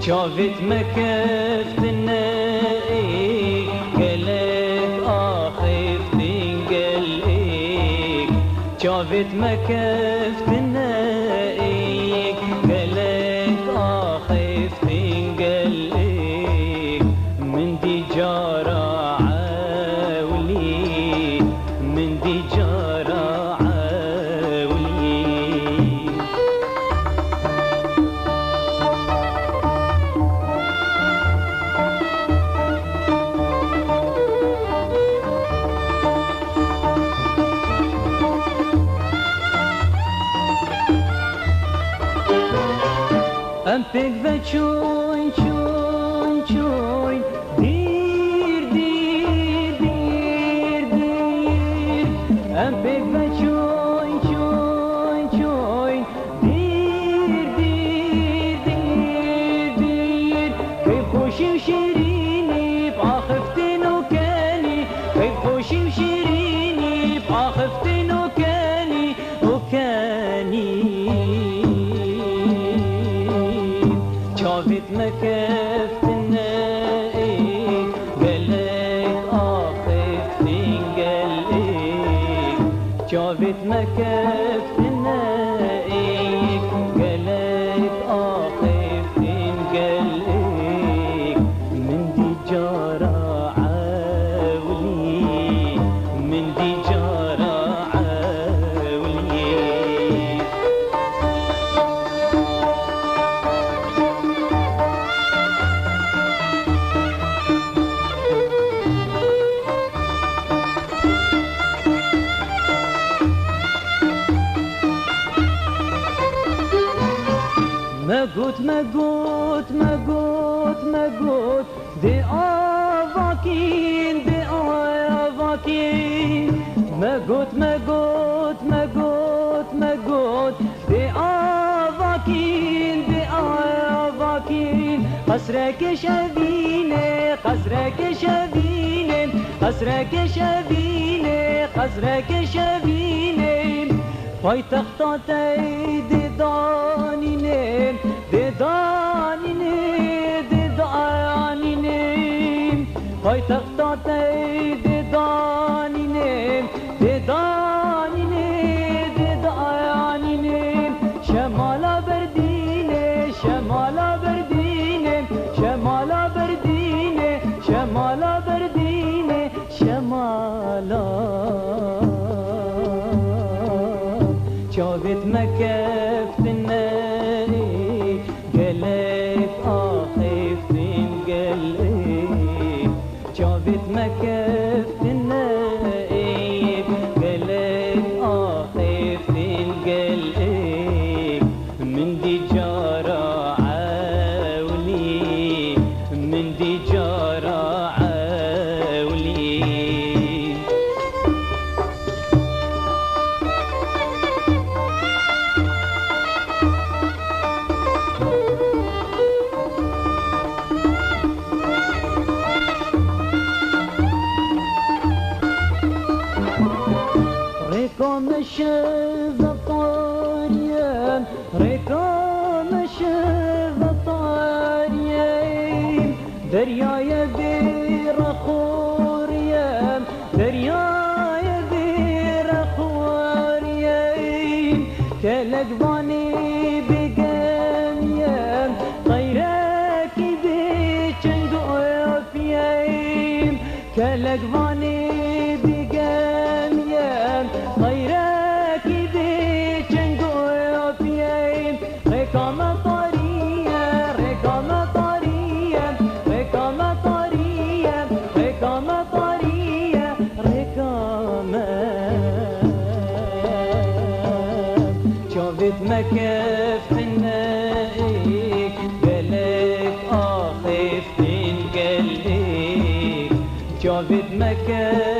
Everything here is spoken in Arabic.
شافت مكفت النائك قالك اخف تنقلق شافت مكفت النائك قالك اخف تنقلق من دي جارة عاولي من دي جارة عاولي أمبك بتشوين شوين شوين دير دير دير دير أمبك بتشوين شوين شوين دير دير دير دير كيف خوشي وشيريني بآخفتين وكاني كيف خوشي وشيريني بآخفتين وكاني شافت مكفت النائك قالك اخف تنقلق شافت مكفت النائك قالك اخف تنقلق من دي جارة عاولي من دي جارة عاولي مقوت مقوت مقوت مقوت دي آفاكين دي آفاكين مقوت مقوت مقوت مقوت دي آفاكين دي آفاكين قصرك شبيني قصرك شبيني قصرك شبيني قصرك شبيني پایتختاتای دیدانینم دیدانینم دیدانینم پایتختاتای دیدانینم دیدانینم دیدانینم شمالا بردینه شمالا بردینه شمالا بردینه شمالا بردینه شمالا شافت مكفت النائك قالك اخف تنقلق شافت مكفت النائك قالك اخف تنقلق من دي جارة عاولي من دي جارة عاولي ريكم الشذا طاريان ريكم الشذا طاريان درياي بير خوريان درياي بير خوريان كلك ضاني بقاميان غيرك بيتشنقو يافيان كلك ضاني بقاميان غيرك بيتشنقو يافيان مكف حنائك قالك آخف تنقلك جابت مكف